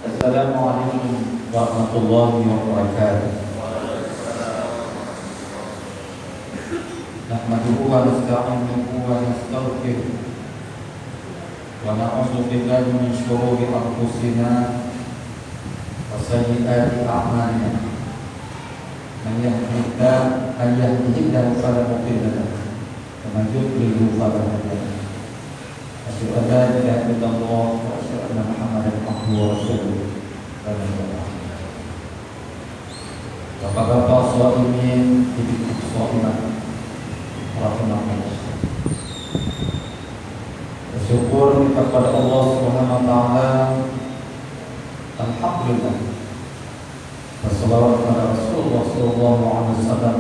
Assalamualaikum warahmatullahi wabarakatuh. Nahmaduhu wa nasta'inuhu wa nastaghfiruh wa na'udzu billahi min shururi anfusina wa sayyiati a'malina. Man yahdihillahu fala mudilla lahu wa man yudlil fala hadiya lahu. Asyhadu an la ilaha illallah wa asyhadu anna Muhammadan abduhu wa rasuluh. Bapak-bapak shaimin, ibu-ibu shaimat, rahimahullah. Bersyukur kepada Allah Subhanahu wa taala. Alhamdulillah. Wassalatu kepada Rasulullah sallallahu alaihi wasallam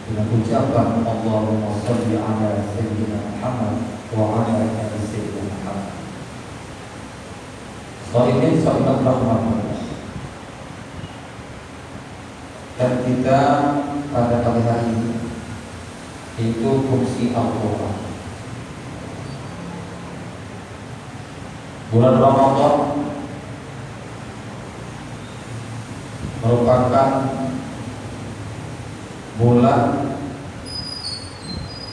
dengan ucapan Allahumma shalli ala sayyidina Muhammad wa ala ali sayyidina Muhammad. Shaimin shaimat rahimahullah. Dan kita pada pagi hari ini itu fungsi Al-Quran. Bulan Ramadan merupakan bulan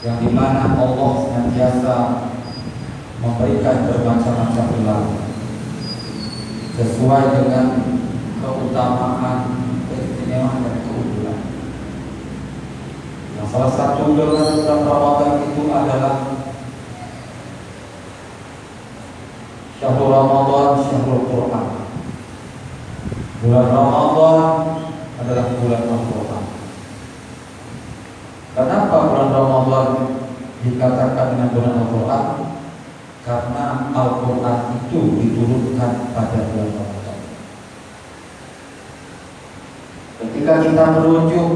yang dimana Allah senantiasa memberikan bermacam-macam gelar sesuai dengan keutamaan, keistimewaan dan keunggulan. Yang salah satu gelar bulan Ramadan itu adalah Syahrul Ramadan, Syahrul Quran. Bulan Ramadan adalah bulan Al-Quran. Kenapa bulan Ramadan dikatakan dengan bulan Al-Quran? Karena Al-Quran itu diturunkan pada bulan Ramadan. Ketika kita merujuk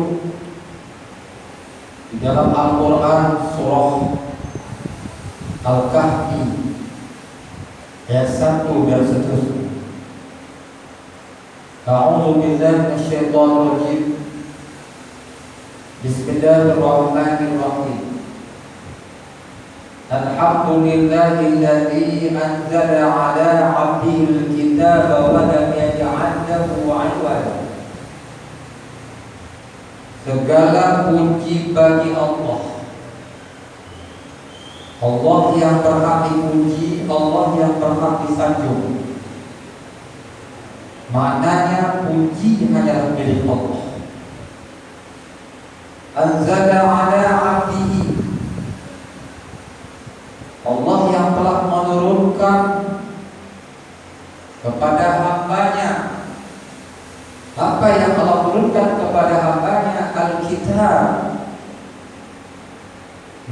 di dalam Al-Quran surah Al-Kahfi ayat 1 dan seterusnya. A'udzu billahi minasyaitonir rajim. Bismillahirrahmanirrahim. Alhamdulillahilladzi anzala 'ala 'abdihil kitaba wa lam yaj'al lahu 'iwaja. Segala puji bagi Allah. Allah yang berhak dipuji, Allah yang berhak disanjung. Maknanya puji hanyalah milik Allah. Anzala 'ala 'abdihi. Allah yang telah menurunkan kepada hambanya. Apa yang Allah turunkan kepada hambanya? Al-Kitab.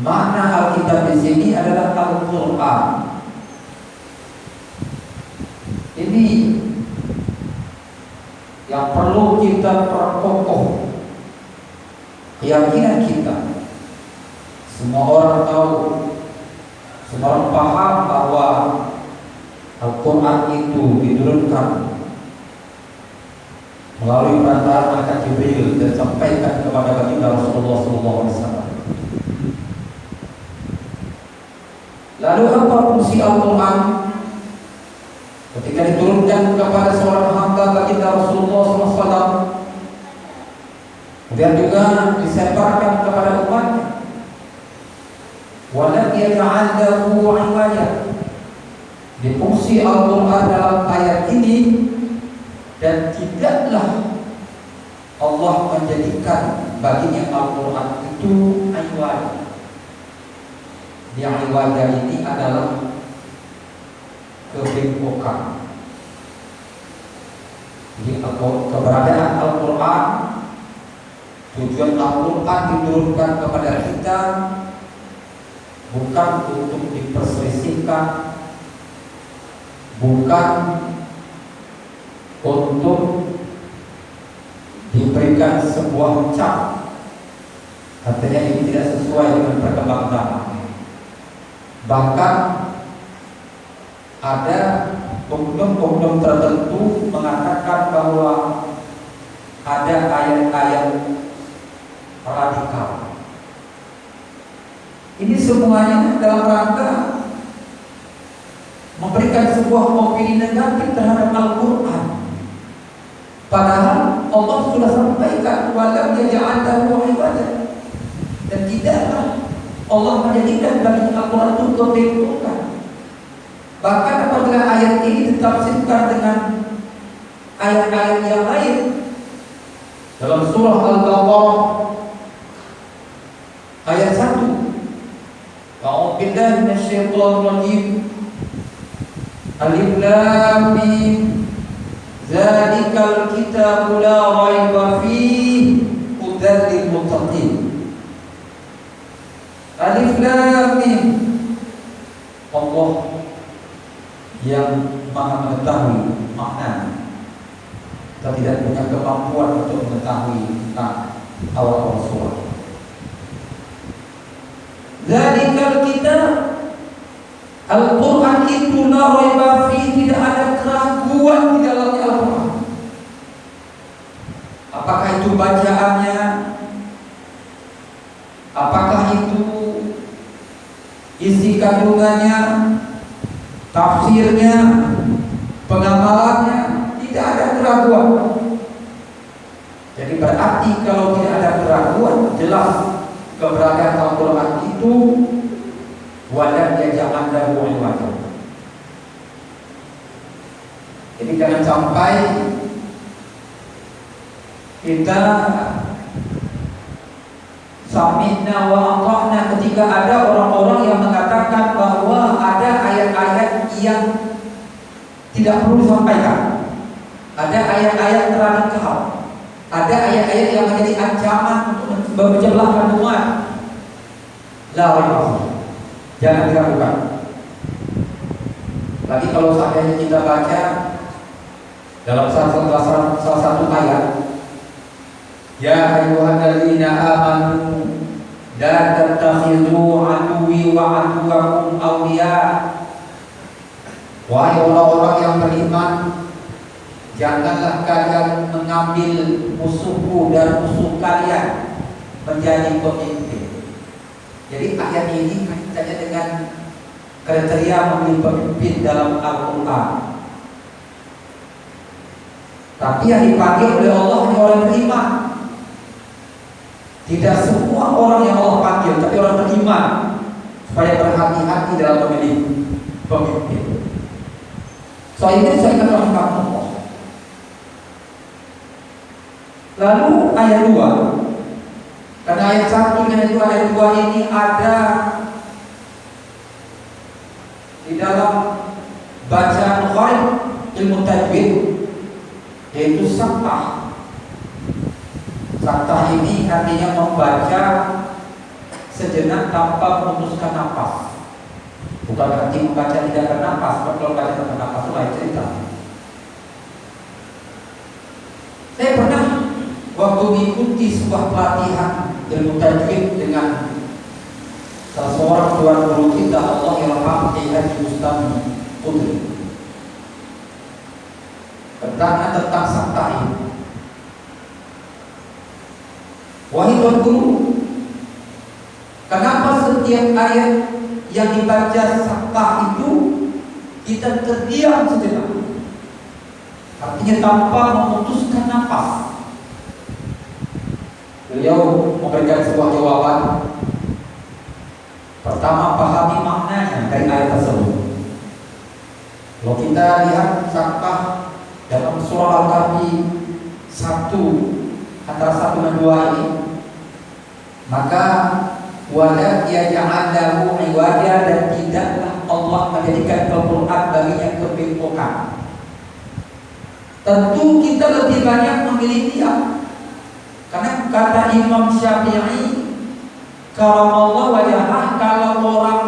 Makna Alkitab di sini adalah Al-Quran. Ini yang perlu kita perkokoh keyakinan kita. Semua orang tahu, semua orang paham bahwa Al-Quran itu diturunkan melalui perantara malaikat Jibril dan sampaikan kepada baginda Rasulullah SAW. Lalu apa fungsi Al-Quran ketika diturunkan kepada seorang hamba baginda Rasulullah SAW, kemudian juga disebarkan kepada umatnya? Walam yaj'al lahu 'iwaja. Di fungsi Al-Quran dalam ayat ini, dan tidaklah Allah menjadikan baginya Al-Quran itu iwaja. Yang iwaja ini adalah kebengkokan. Jadi keberadaan Al-Quran, tujuan Al-Quran diturunkan kepada kita bukan untuk diperselisihkan, bukan untuk diberikan sebuah cap. Artinya ini tidak sesuai dengan perkembangan zaman. Bahkan ada oknum-oknum tertentu mengatakan bahwa ada ayat-ayat radikal. Ini semuanya dalam rangka memberikan sebuah opini negatif terhadap Al-Quran. walam yaj'al lahu iwaja. Dan tidaklah Allah menjadikan bagi Al-Quran itu kebentukan. Bahkan apabila ayat ini ditafsirkan dengan ayat-ayat yang lain dalam surah Al-Baqarah ayat 1, A'udzu billahi minasyaitonir rajim. Alif Lam Mim. Zalikal kitabu la raiba fihi hudan lil muttaqin. Alif Lam Mim. Allah yang Maha mengetahui makna. Kita tidak punya kemampuan untuk mengetahui awal-awal surah. Zalikal kitab, Al-Quran itu la raiba fihi, tidak ada keraguan di dalamnya Al-Quran. Apakah itu bacaannya? Apakah itu isi kandungannya, tafsirnya, pengamalannya? Tidak ada keraguan. Jadi berarti kalau tidak ada keraguan, jelas keberadaan Al-Quran itu walam yaj'al lahu iwaja. Jadi jangan sampai kita sami'na wa ata'na ketika ada orang-orang yang mengatakan bahwa ada ayat-ayat yang tidak perlu disampaikan, ada ayat-ayat radikal, ada ayat-ayat yang menjadi ancaman untuk memecahkan umat. La raiba, jangan diragukan. Lagi kalau seandainya kita baca dalam salah satu ayat, ya ayyuhalladzina amanu la tattakhidhu aduwwi wa aduwwakum awliya. Wahai orang-orang yang beriman, janganlah kalian mengambil musuhku dan musuh kalian menjadi pemimpin. Jadi ayat ini kaitannya dengan kriteria memilih pemimpin dalam Al-Quran. Tapi yang dipanggil oleh Allah hanya orang beriman. Tidak semua orang yang Allah panggil, tapi orang beriman, supaya berhati-hati dalam memilih pemimpin. Soal ini saya akan rahmat Allah. Lalu ayat 2, karena ayat 1 dan ayat 2 ini ada di dalam bacaan ghaib ilmu tajwid, yaitu saktah. Saktah ini artinya membaca sejenak tanpa memutuskan nafas. Bukan berarti membaca tidak bernafas. Kalau baca tanpa nafas itu lain cerita. Saya pernah waktu mengikuti sebuah pelatihan ilmu tajwid dengan salah seorang tuan guru kita, Allah yarham, Haji Bustami Putri, tentang saktah ini. Wahai tuan guru, kenapa setiap ayat yang dibaca saktah itu kita terdiam sejenak, artinya tanpa memutuskan nafas? Beliau memberikan sebuah jawaban. Pertama, pahami maknanya dari ayat tersebut. Kalau kita lihat saktah dalam surah Al-Kahfi 1 antara 1 dan 2 ini, maka wala yaj'al lahu iwaja, dan tidaklah Allah menjadikan Al-Quran baginya kebentukan. Tentu kita lebih banyak memilih dia, karena kata Imam Syafi'i karamallahu wajhah, kalau orang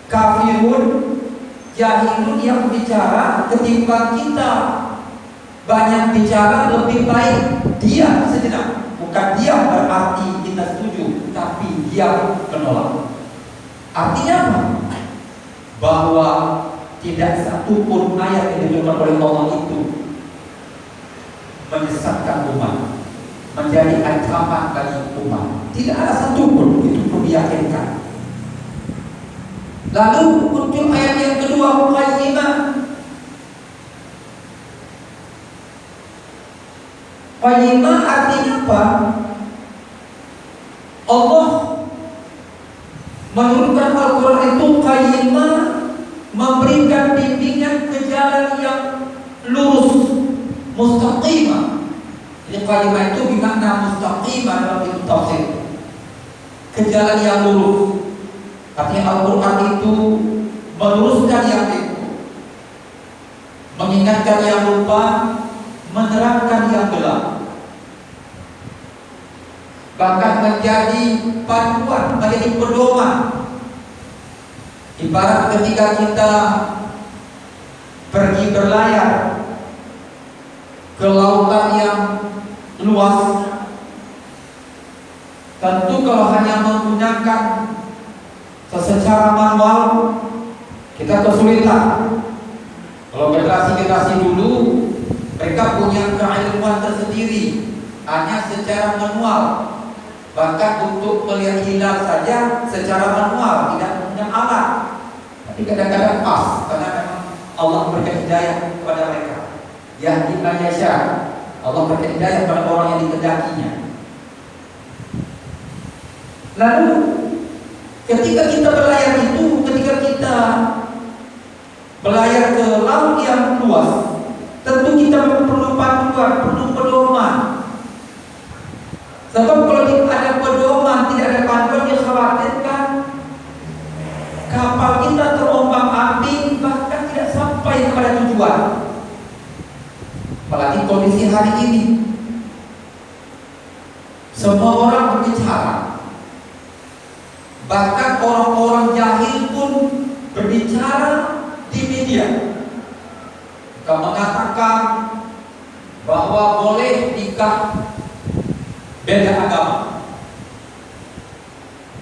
kafirun jahilun yang bicara ketimbang kita banyak bicara, lebih baik diam sejenak. Bukan diam berarti kita setuju, tapi diam menolak. Artinya apa? Bahwa tidak satu pun ayat yang diturunkan oleh Allah itu menyesatkan umat, menjadi ancaman bagi umat. Tidak ada satu pun, itu perlu diyakinkan. Lalu muncul ayat yang kedua, muqayyimah. Qayyimah artinya apa? Allah menurunkan Al-Quran itu qayyimah, memberikan bimbingan ke jalan yang lurus, mustaqimah. Jadi qayyimah itu bermakna mustaqimah dalam itu tafsir, ke jalan yang lurus. Artinya Al-Quran itu meluruskan yang itu, mengingatkan yang lupa, menerangkan yang gelap, bahkan menjadi panduan, menjadi pedoman. Ibarat ketika kita pergi berlayar ke lautan yang luas, tentu kalau hanya menggunakan secara manual kita kesulitan. Kalau generasi-generasi dulu mereka punya keilmuan tersendiri, hanya secara manual. Bahkan untuk melihat hilal saja secara manual, tidak punya alat. Tapi kadang-kadang pas, karena memang Allah memberikan hidayah kepada mereka. Yahdi man yasha, Allah memberikan hidayah kepada orang yang dikehendakinya. Lalu ketika kita berlayar itu, ketika kita berlayar ke laut yang luas, tentu kita perlu panduan, perlu pedoman. Sebab kalau tidak ada pedoman, tidak ada panduan, dikhawatirkan kapal kita terombang-ambing, bahkan tidak sampai kepada tujuan. Apalagi kondisi hari ini, semua orang berbicara, bahkan orang-orang jahil pun berbicara di media. Mereka mengatakan bahwa boleh nikah beda agama.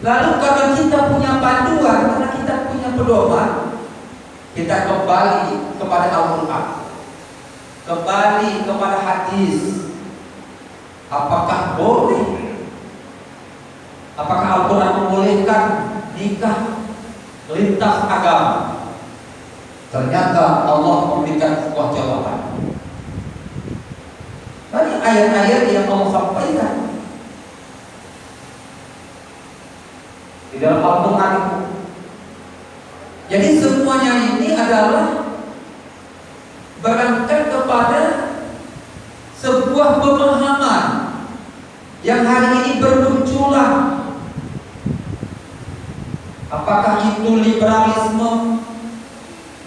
Lalu karena kita punya panduan, karena kita punya pedoman, kita kembali kepada Al-Quran, kembali kepada hadis. Apakah boleh? Apakah Al-Quran membolehkan nikah lintas agama? Ternyata Allah memberikan sebuah jawaban. Banyak ayat-ayat yang Allah sampaikan di dalam Al-Quran itu. Jadi semuanya ini adalah berangkat kepada sebuah pemahaman yang hari ini bermunculan. Apakah itu liberalisme,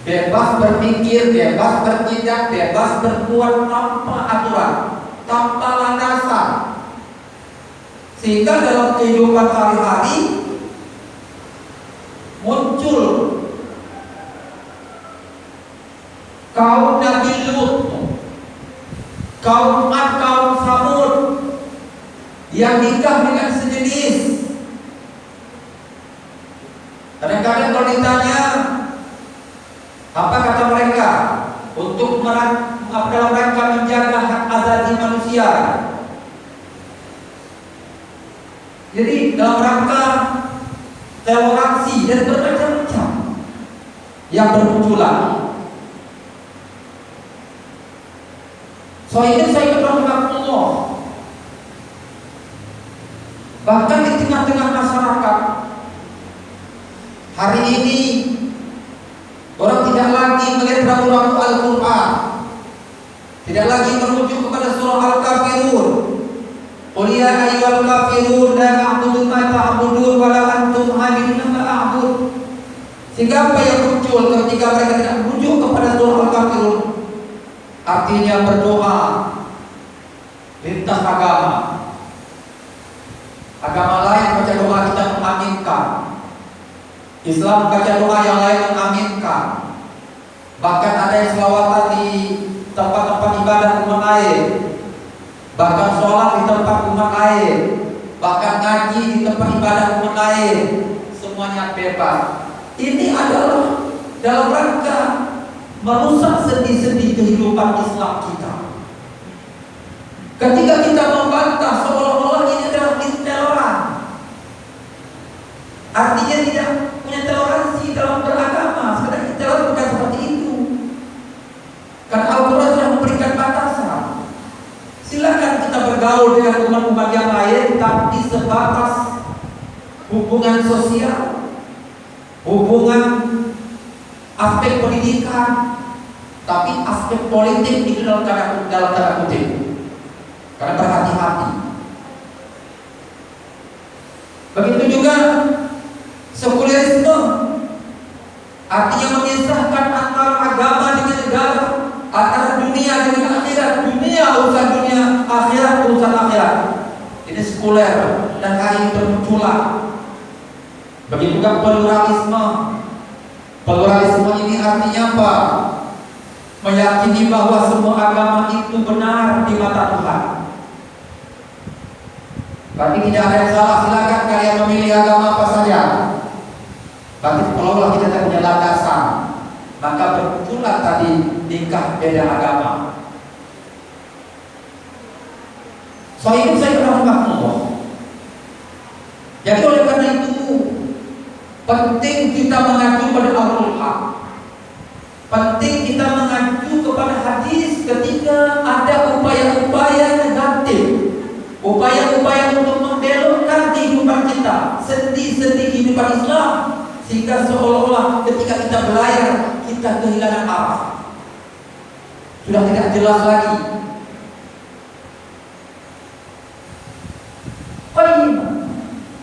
bebas berpikir, bebas bertindak, bebas berbuat tanpa aturan, tanpa landasan, sehingga dalam kehidupan hari-hari muncul kaum Nabi Lut, kaum Ad, kaum Samud yang nikah dengan sejenis. Kadang-kadang kalau ditanya apa kata mereka untuk dalam rangka menjaga hak asasi manusia, jadi dalam rangka toleransi dan bermacam-macam yang bermunculan. Saya rahmatullah, bahkan di tengah-tengah masyarakat hari ini orang tidak lagi melihat rambu-rambu Al-Quran, tidak lagi merujuk kepada surah Al-Kafirun. Qul ya ayyuhal kafirun la a'budu ma ta'budun wa la antum 'abiduna ma a'bud. Sehingga apa yang muncul ketika mereka tidak merujuk kepada surah Al-Kafirun? Artinya berdoa lintas agama. Agama lain baca doa kita mengaminkan, Islam baca doa yang lain mengaminkan. Bahkan ada yang selawatan di tempat-tempat ibadah rumah air, bahkan sholat di tempat rumah air, bahkan ngaji di tempat ibadah rumah air. Semuanya bebas. Ini adalah dalam rangka merusak sendi-sendi kehidupan Islam kita. Ketika kita membantah seolah-olah ini adalah intoleran, artinya tidak punya toleransi dalam beragama. Sebenarnya intoleran bukan seperti itu. Karena Al-Quran sudah memberikan batasan. Silakan kita bergaul dengan umat-umat yang lain, tapi sebatas hubungan sosial, hubungan aspek pendidikan, tapi aspek politik itu dalam tanda kutip. Karena berhati-hati. Begitu juga sekulerisme, artinya memisahkan antara agama dengan negara, antara dunia dengan akhirat. Dunia urusan dunia, akhirat urusan akhirat. Ini sekuler dan hari ini bermunculan. Begitu juga pluralisme. Pluralisme ini artinya apa? Meyakini bahwa semua agama itu benar di mata Tuhan. Berarti tidak ada yang salah, silakan kalian memilih agama apa saja. Berarti kalau kita tidak punya landasan, maka bermunculan tadi nikah beda agama. Saya rahmatullah. Jadi oleh karena itu penting kita mengacu pada Al-Quran. Penting kita mengacu kepada hadis ketika ada upaya-upaya negatif, upaya-upaya untuk membelokkan kehidupan kita, sendi-sendi kehidupan Islam, sehingga seolah-olah ketika kita berlayar kita kehilangan arah, sudah tidak jelas lagi.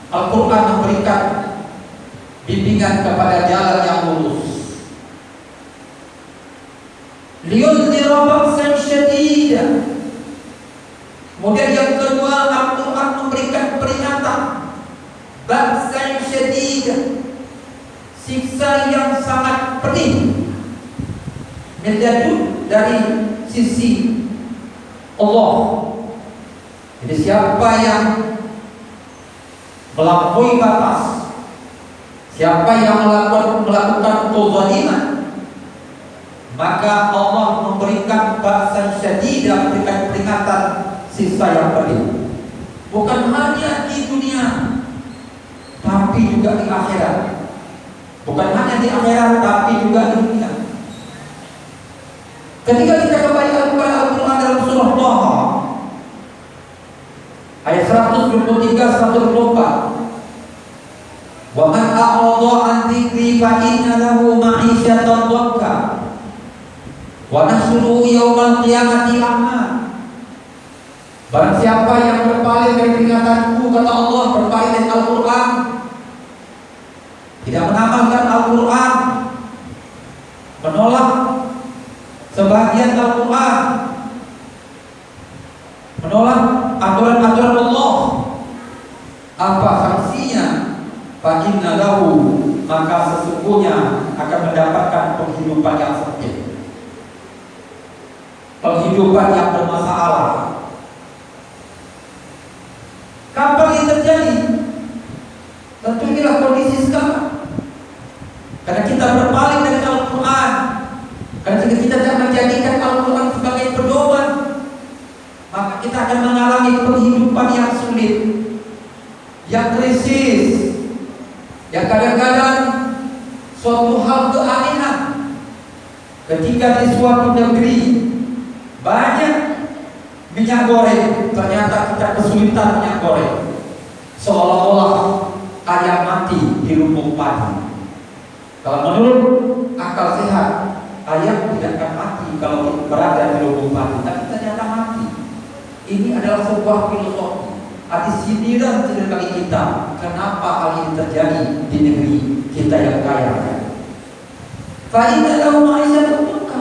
Al-Quran memberikan bimbingan kepada jalan yang lurus. Liyunzira ba'san syadida. Kemudian yang kedua, Al-Quran memberikan peringatan ba'san syadida, siksa yang sangat pedih dari sisi Allah. Jadi siapa yang melampaui batas, siapa yang melakukan kezaliman, maka Allah memberikan ba'san syadidah, memberikan peringatan siksa yang pedih. Bukan hanya di dunia, tapi juga di akhirat. Bukan hanya di akhirat, tapi juga di dunia. Ketika kita kembali kepada Al-Quran dalam surah Taha ayat 123-124, wa man a'rada an dzikri fa inna lahu ma'isyatan dhanka wa nahsyuruhu yaumal qiyamati a'ma. Barang siapa yang berpaling dari peringatanku, kata Allah, berpaling dari Al-Quran, tidak mengamalkan Al-Quran, menolak sebagian Al-Quran, menolak aturan-aturan Allah, apa sanksinya? Fa inna lahu, maka sesungguhnya akan mendapatkan penghidupan yang sempit, penghidupan yang bermasalah. Kapan ini terjadi? Tentu inilah kondisi sekarang. Karena kita berpaling dari Al-Quran, karena jika kita tidak menjadikan Al-Quran sebagai pedoman, maka kita akan mengalami penghidupan yang sulit, yang krisis, yang kadang-kadang suatu hal keanehan. Ketika di suatu negeri banyak minyak goreng, ternyata kita kesulitan minyak goreng, seolah-olah ayam mati di lumbung padi. Kalau menurut akal sehat, ayam tidak akan mati kalau berada di lumbung padi, tapi ternyata mati. Ini adalah sebuah filosofi, arti sindiran bagi kita. Kenapa hal ini terjadi di negeri kita yang kaya raya? Fa inna lahu ma'isyatan dhanka.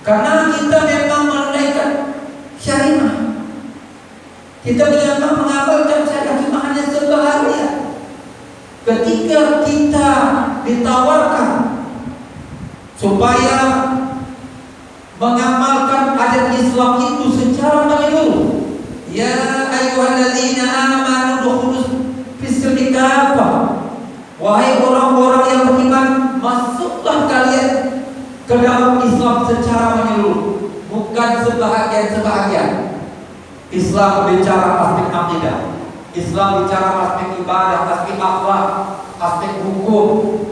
Karena kita memang menunaikan syariah, kita memang mengamalkan syariah, cuma hanya sebahagia. Ketika kita ditawarkan supaya mengamalkan adat Islam itu secara menyeluruh, ya ayyuhalladzina amanu dukhulus fis-silmi kaffah, wahai orang-orang yang beriman, masuklah kalian ke dalam Islam secara menyeluruh, bukan sebahagian-sebahagian. Islam bicara aspek akidah, Islam bicara aspek ibadah, aspek akhlak, aspek hukum.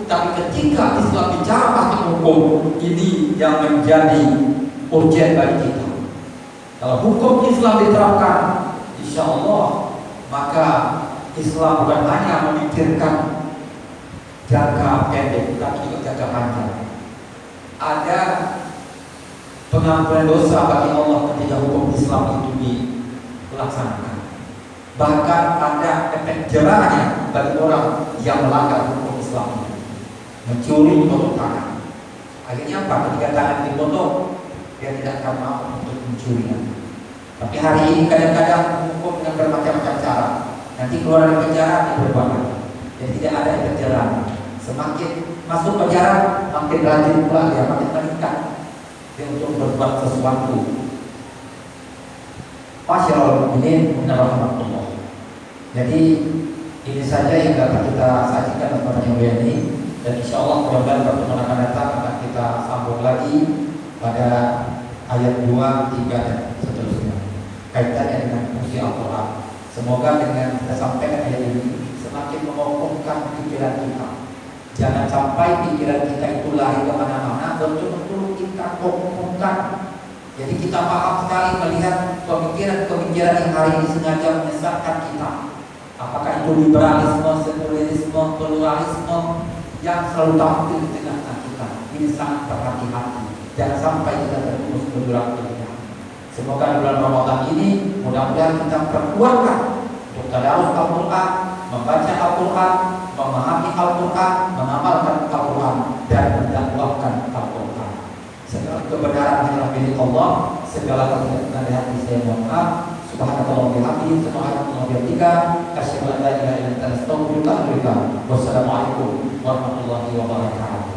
Tapi ketika Islam bicara aspek hukum, ini yang menjadi urgen bagi kita. Kalau hukum Islam diterapkan, insya Allah maka Islam bukan hanya memikirkan jangka pendek, tapi juga jangka panjang. Ada pengampunan dosa bagi Allah ketika hukum Islam itu dilaksanakan. Bahkan ada efek jerahnya bagi orang yang melanggar hukum Islam itu. Mencuri dipotong tangan. Akhirnya apa? Ketika tangan dipotong, dia tidak akan mau untuk mencurinya. Tapi hari ini kadang-kadang hukum dengan bermacam-macam cara. Nanti keluar dari penjara dia berubah. Jadi tidak ada efek jerah. Semakin masuk penjara, makin rajin pula dia, makin meningkat dia untuk berbuat sesuatu. Masyaallah, ini rahmatullah. Jadi ini saja yang dapat kita sajikan kepada yang mulia ini, dan insya Allah mudah-mudahan pertemuan akan datang akan kita sambung lagi pada ayat 2, 3 dan seterusnya kaitannya dengan fungsi Al-Quran. Semoga dengan kita sampaikan ayat ini semakin mengokohkan pikiran kita. Jangan sampai pikiran kita itu lari kemana-mana, betul-betul kita kokohkan. Jadi kita paham sekali melihat pemikiran-pemikiran yang hari ini sengaja menyesatkan kita. Apakah itu liberalisme, sekularisme, pluralisme yang selalu tampil di tengah-tengah kita. Ini sangat berhati-hati. Jangan sampai kita terus bergerak ke depan. Semoga bulan Ramadan ini mudah-mudahan kita perkuatkan untuk tadarus Al-Quran, membaca Al-Quran, memahami Al-Quran, mengamalkan Al-Quran, dan mendakwahkan Al-Quran. Segala kebenaran hanyalah milik Allah. Segala kekuatan dari hati saya mohon maaf. Subhanallahi wa bihamdihi, subhanallahi wa bihamdika, asyhadu an la ilaha illa anta, astaghfiruka wa atubu ilaik. Wassalamualaikum warahmatullahi wabarakatuh.